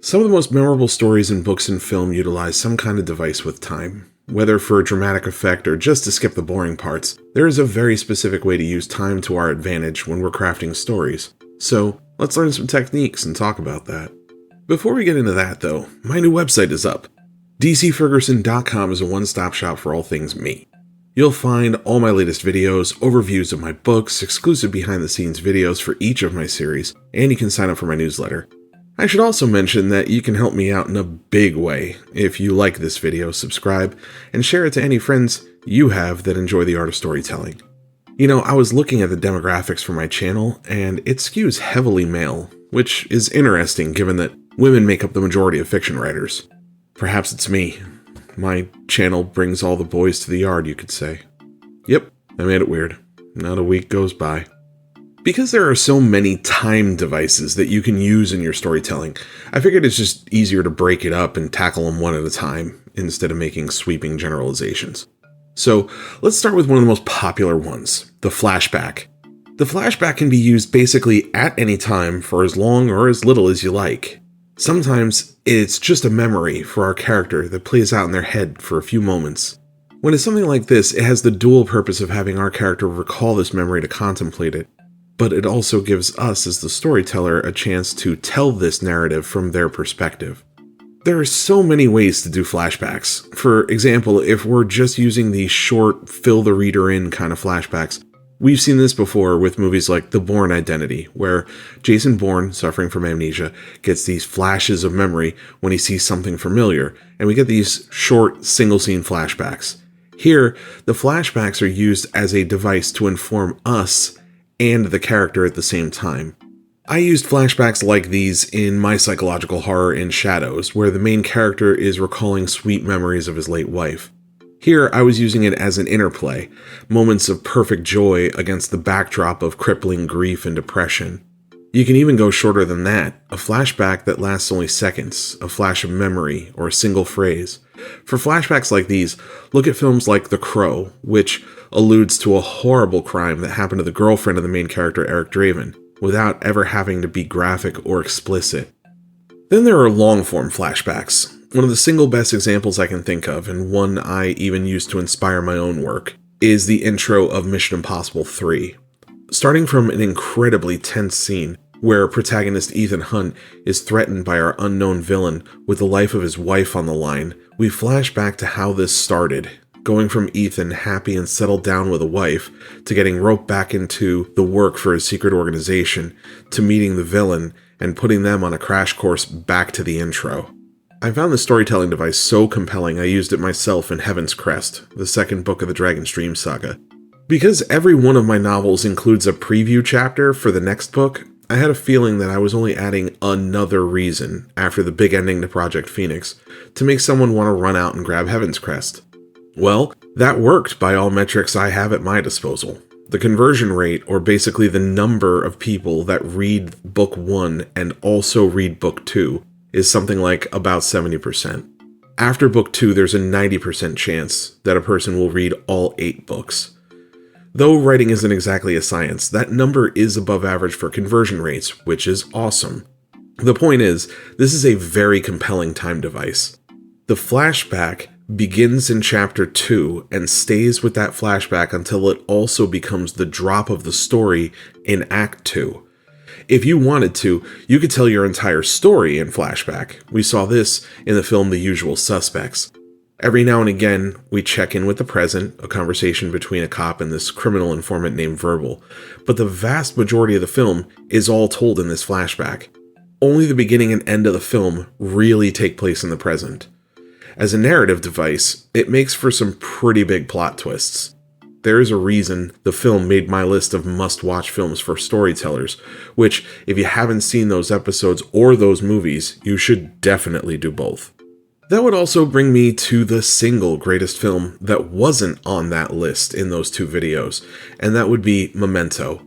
Some of the most memorable stories in books and film utilize some kind of device with time. Whether for a dramatic effect or just to skip the boring parts, there is a very specific way to use time to our advantage when we're crafting stories. So, let's learn some techniques and talk about that. Before we get into that though, my new website is up. dcferguson.com is a one-stop shop for all things me. You'll find all my latest videos, overviews of my books, exclusive behind-the-scenes videos for each of my series, and you can sign up for my newsletter. I should also mention that you can help me out in a big way. If you like this video, subscribe, and share it to any friends you have that enjoy the art of storytelling. I was looking at the demographics for my channel, and it skews heavily male, which is interesting given that women make up the majority of fiction writers. Perhaps it's me. My channel brings all the boys to the yard, you could say. Yep, I made it weird. Not a week goes by. Because there are so many time devices that you can use in your storytelling, I figured it's just easier to break it up and tackle them one at a time, instead of making sweeping generalizations. So, let's start with one of the most popular ones, the flashback. The flashback can be used basically at any time for as long or as little as you like. Sometimes it's just a memory for our character that plays out in their head for a few moments. When it's something like this, it has the dual purpose of having our character recall this memory to contemplate it, but it also gives us as the storyteller a chance to tell this narrative from their perspective. There are so many ways to do flashbacks. For example, if we're just using the short, fill the reader in kind of flashbacks, we've seen this before with movies like The Bourne Identity, where Jason Bourne, suffering from amnesia, gets these flashes of memory when he sees something familiar, and we get these short, single-scene flashbacks. Here, the flashbacks are used as a device to inform us and the character at the same time. I used flashbacks like these in my psychological horror In Shadows, where the main character is recalling sweet memories of his late wife. Here, I was using it as an interplay, moments of perfect joy against the backdrop of crippling grief and depression. You can even go shorter than that, a flashback that lasts only seconds, a flash of memory, or a single phrase. For flashbacks like these, look at films like The Crow, which alludes to a horrible crime that happened to the girlfriend of the main character, Eric Draven, without ever having to be graphic or explicit. Then there are long-form flashbacks. One of the single best examples I can think of, and one I even used to inspire my own work, is the intro of Mission Impossible 3. Starting from an incredibly tense scene where protagonist Ethan Hunt is threatened by our unknown villain with the life of his wife on the line, we flash back to how this started, going from Ethan happy and settled down with a wife, to getting roped back into the work for his secret organization, to meeting the villain and putting them on a crash course back to the intro. I found the storytelling device so compelling I used it myself in Heaven's Crest, the second book of the Dragon's Dream saga. Because every one of my novels includes a preview chapter for the next book, I had a feeling that I was only adding another reason, after the big ending to Project Phoenix, to make someone want to run out and grab Heaven's Crest. Well, that worked by all metrics I have at my disposal. The conversion rate, or basically the number of people that read book 1 and also read book 2, is something like about 70%. After book 2, there's a 90% chance that a person will read all 8 books. Though writing isn't exactly a science, that number is above average for conversion rates, which is awesome. The point is, this is a very compelling time device. The flashback begins in chapter 2 and stays with that flashback until it also becomes the drop of the story in act 2. If you wanted to, you could tell your entire story in flashback. We saw this in the film The Usual Suspects. Every now and again, we check in with the present, a conversation between a cop and this criminal informant named Verbal, but the vast majority of the film is all told in this flashback. Only the beginning and end of the film really take place in the present. As a narrative device, it makes for some pretty big plot twists. There is a reason the film made my list of must-watch films for storytellers, which, if you haven't seen those episodes or those movies, you should definitely do both. That would also bring me to the single greatest film that wasn't on that list in those 2 videos, and that would be Memento.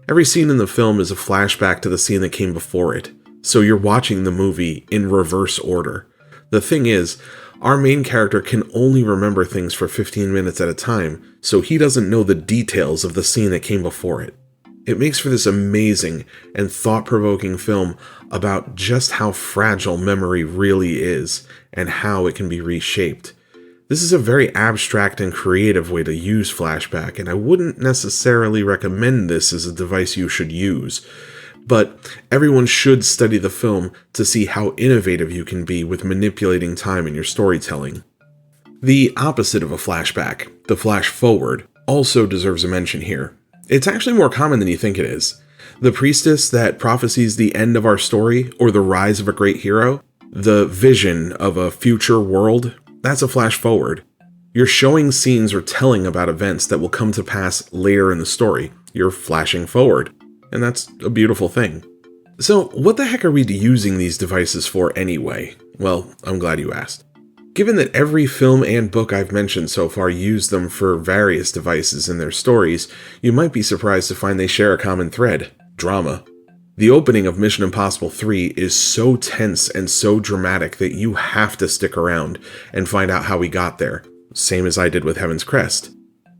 Every scene in the film is a flashback to the scene that came before it, so you're watching the movie in reverse order. The thing is, our main character can only remember things for 15 minutes at a time, so he doesn't know the details of the scene that came before it. It makes for this amazing and thought-provoking film about just how fragile memory really is and how it can be reshaped. This is a very abstract and creative way to use flashback, and I wouldn't necessarily recommend this as a device you should use. But everyone should study the film to see how innovative you can be with manipulating time in your storytelling. The opposite of a flashback, the flash forward, also deserves a mention here. It's actually more common than you think it is. The priestess that prophesies the end of our story or the rise of a great hero, the vision of a future world, that's a flash forward. You're showing scenes or telling about events that will come to pass later in the story. You're flashing forward. And that's a beautiful thing. So, what the heck are we using these devices for anyway? Well, I'm glad you asked. Given that every film and book I've mentioned so far use them for various devices in their stories, you might be surprised to find they share a common thread: drama. The opening of Mission Impossible 3 is so tense and so dramatic that you have to stick around and find out how we got there, same as I did with Heaven's Crest.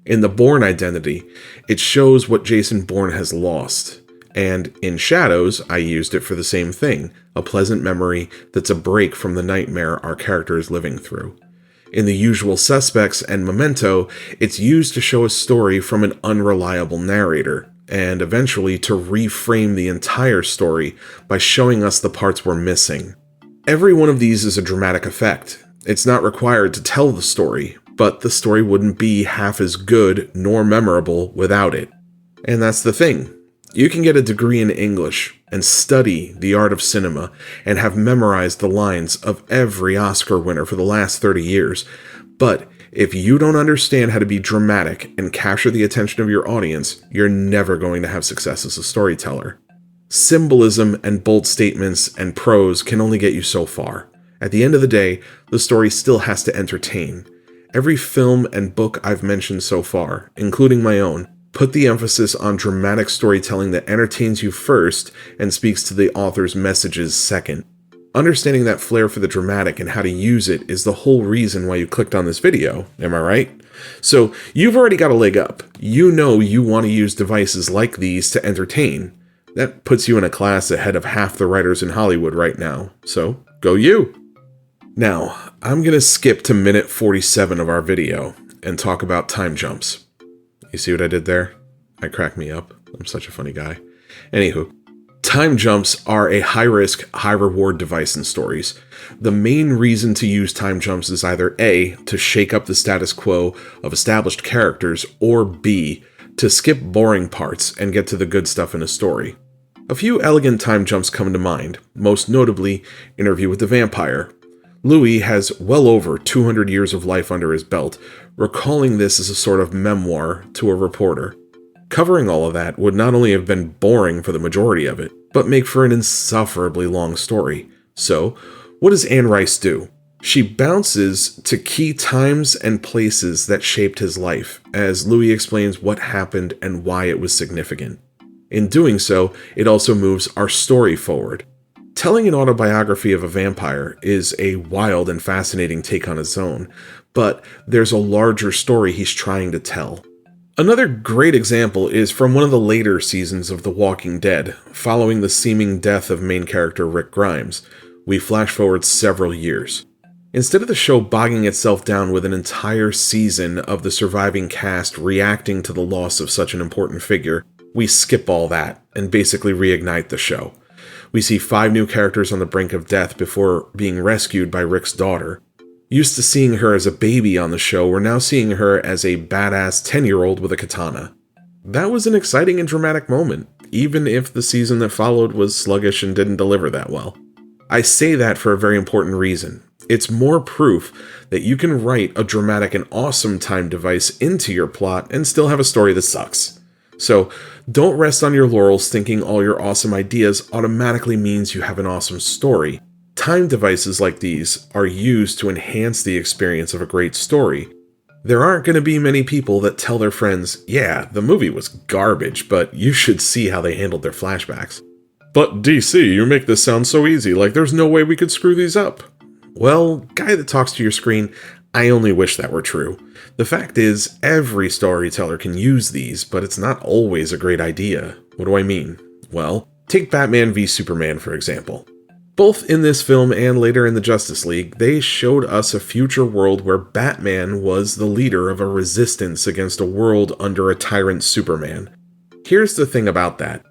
In The Bourne Identity, it shows what Jason Bourne has lost, and in Shadows, I used it for the same thing, a pleasant memory that's a break from the nightmare our character is living through. In The Usual Suspects and Memento, it's used to show a story from an unreliable narrator, and eventually to reframe the entire story by showing us the parts we're missing. Every one of these is a dramatic effect. It's not required to tell the story, but the story wouldn't be half as good nor memorable without it. And that's the thing. You can get a degree in English and study the art of cinema and have memorized the lines of every Oscar winner for the last 30 years, but if you don't understand how to be dramatic and capture the attention of your audience, you're never going to have success as a storyteller. Symbolism and bold statements and prose can only get you so far. At the end of the day, the story still has to entertain. Every film and book I've mentioned so far, including my own, put the emphasis on dramatic storytelling that entertains you first and speaks to the author's messages second. Understanding that flair for the dramatic and how to use it is the whole reason why you clicked on this video, am I right? So you've already got a leg up. You know you want to use devices like these to entertain. That puts you in a class ahead of half the writers in Hollywood right now, so go you! Now, I'm going to skip to minute 47 of our video and talk about time jumps. You see what I did there? I crack me up. I'm such a funny guy. Anywho, time jumps are a high-risk, high-reward device in stories. The main reason to use time jumps is either A, to shake up the status quo of established characters, or B, to skip boring parts and get to the good stuff in a story. A few elegant time jumps come to mind, most notably Interview with the Vampire. Louis has well over 200 years of life under his belt, recalling this as a sort of memoir to a reporter. Covering all of that would not only have been boring for the majority of it, but make for an insufferably long story. So, what does Anne Rice do? She bounces to key times and places that shaped his life, as Louis explains what happened and why it was significant. In doing so, it also moves our story forward. Telling an autobiography of a vampire is a wild and fascinating take on its own, but there's a larger story he's trying to tell. Another great example is from one of the later seasons of The Walking Dead, following the seeming death of main character Rick Grimes. We flash forward several years. Instead of the show bogging itself down with an entire season of the surviving cast reacting to the loss of such an important figure, we skip all that and basically reignite the show. We see 5 new characters on the brink of death before being rescued by Rick's daughter. Used to seeing her as a baby on the show, we're now seeing her as a badass 10-year-old with a katana. That was an exciting and dramatic moment, even if the season that followed was sluggish and didn't deliver that well. I say that for a very important reason. It's more proof that you can write a dramatic and awesome time device into your plot and still have a story that sucks. So, don't rest on your laurels thinking all your awesome ideas automatically means you have an awesome story. Time devices like these are used to enhance the experience of a great story. There aren't going to be many people that tell their friends, yeah, the movie was garbage, but you should see how they handled their flashbacks. But DC, you make this sound so easy, like there's no way we could screw these up. Well, guy that talks to your screen, I only wish that were true. The fact is, every storyteller can use these, but it's not always a great idea. What do I mean? Well, take Batman v Superman for example. Both in this film and later in the Justice League, they showed us a future world where Batman was the leader of a resistance against a world under a tyrant Superman. Here's the thing about that.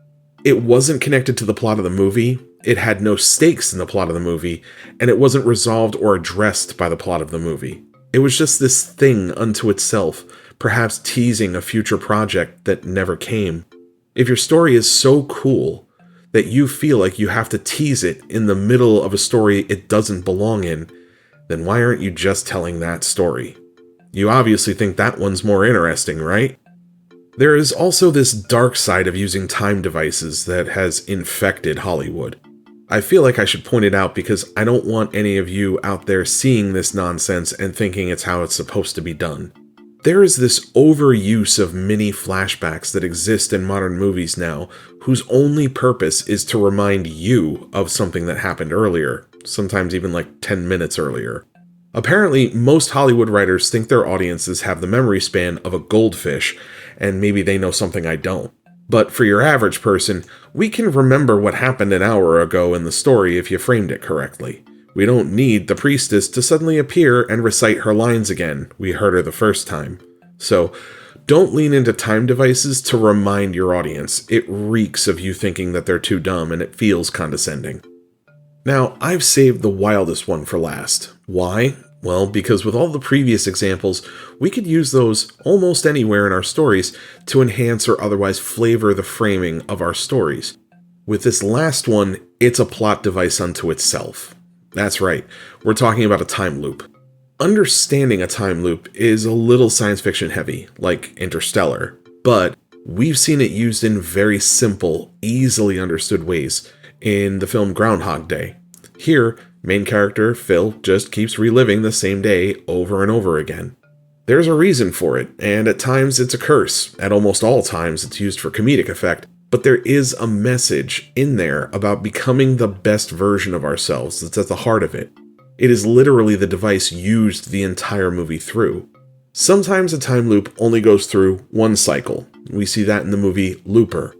It wasn't connected to the plot of the movie, it had no stakes in the plot of the movie, and it wasn't resolved or addressed by the plot of the movie. It was just this thing unto itself, perhaps teasing a future project that never came. If your story is so cool that you feel like you have to tease it in the middle of a story it doesn't belong in, then why aren't you just telling that story? You obviously think that one's more interesting, right? There is also this dark side of using time devices that has infected Hollywood. I feel like I should point it out because I don't want any of you out there seeing this nonsense and thinking it's how it's supposed to be done. There is this overuse of mini flashbacks that exist in modern movies now, whose only purpose is to remind you of something that happened earlier, sometimes even like 10 minutes earlier. Apparently, most Hollywood writers think their audiences have the memory span of a goldfish, and maybe they know something I don't. But for your average person, we can remember what happened an hour ago in the story if you framed it correctly. We don't need the priestess to suddenly appear and recite her lines again. We heard her the first time. So, don't lean into time devices to remind your audience. It reeks of you thinking that they're too dumb and it feels condescending. Now, I've saved the wildest one for last. Why? Well, because with all the previous examples, we could use those almost anywhere in our stories to enhance or otherwise flavor the framing of our stories. With this last one, it's a plot device unto itself. That's right, we're talking about a time loop. Understanding a time loop is a little science fiction heavy, like Interstellar, but we've seen it used in very simple, easily understood ways in the film Groundhog Day. Here, main character Phil just keeps reliving the same day over and over again. There's a reason for it, and at times it's a curse. At almost all times it's used for comedic effect, but there is a message in there about becoming the best version of ourselves that's at the heart of it. It is literally the device used the entire movie through. Sometimes a time loop only goes through one cycle. We see that in the movie Looper.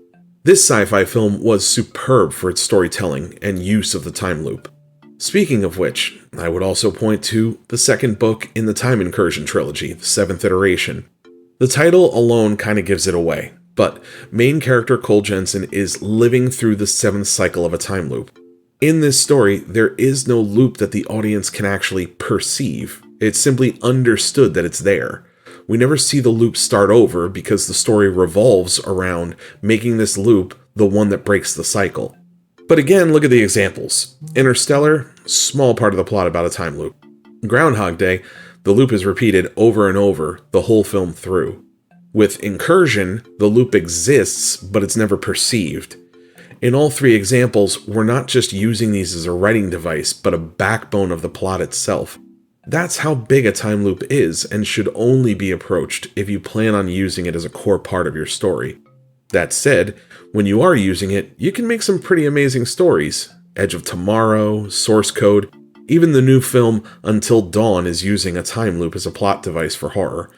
This sci-fi film was superb for its storytelling and use of the time loop. Speaking of which, I would also point to the second book in the Time Incursion trilogy, the 7th iteration. The title alone kind of gives it away, but main character Cole Jensen is living through the 7th cycle of a time loop. In this story, there is no loop that the audience can actually perceive. It's simply understood that it's there. We never see the loop start over because the story revolves around making this loop the one that breaks the cycle. But again, look at the examples. Interstellar, small part of the plot about a time loop. Groundhog Day, the loop is repeated over and over the whole film through. With Incursion, the loop exists, but it's never perceived. In all three examples, we're not just using these as a writing device, but a backbone of the plot itself. That's how big a time loop is and should only be approached if you plan on using it as a core part of your story. That said, when you are using it, you can make some pretty amazing stories. Edge of Tomorrow, Source Code, even the new film Until Dawn is using a time loop as a plot device for horror.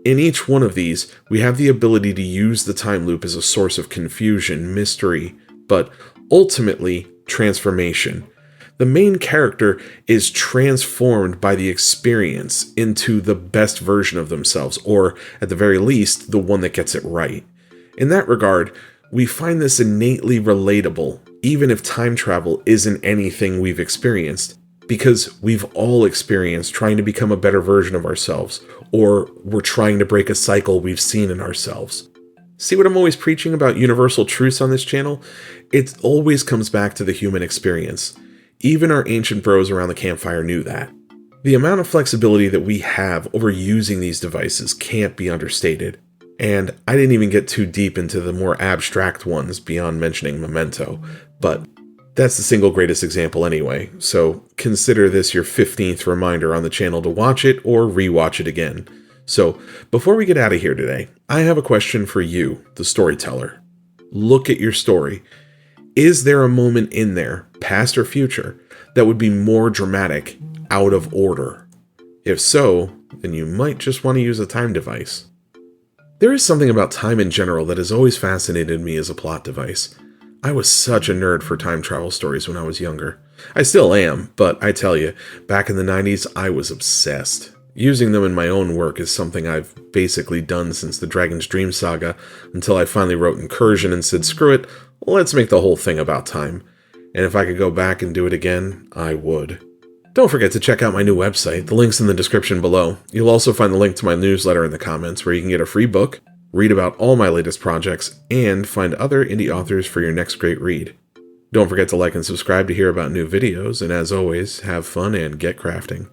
In each one of these, we have the ability to use the time loop as a source of confusion, mystery, but ultimately, transformation. The main character is transformed by the experience into the best version of themselves, or at the very least, the one that gets it right. In that regard, we find this innately relatable, even if time travel isn't anything we've experienced, because we've all experienced trying to become a better version of ourselves, or we're trying to break a cycle we've seen in ourselves. See what I'm always preaching about universal truths on this channel? It always comes back to the human experience. Even our ancient bros around the campfire knew that. The amount of flexibility that we have over using these devices can't be understated. And I didn't even get too deep into the more abstract ones beyond mentioning Memento, but that's the single greatest example anyway, so consider this your 15th reminder on the channel to watch it or rewatch it again. So, before we get out of here today, I have a question for you, the storyteller. Look at your story. Is there a moment in there, past or future, that would be more dramatic, out of order? If so, then you might just want to use a time device. There is something about time in general that has always fascinated me as a plot device. I was such a nerd for time travel stories when I was younger. I still am, but I tell you, back in the 90s, I was obsessed. Using them in my own work is something I've basically done since the Dragon's Dream saga, until I finally wrote Incursion and said, screw it, let's make the whole thing about time. And if I could go back and do it again, I would. Don't forget to check out my new website, the link's in the description below. You'll also find the link to my newsletter in the comments, where you can get a free book, read about all my latest projects, and find other indie authors for your next great read. Don't forget to like and subscribe to hear about new videos, and as always, have fun and get crafting.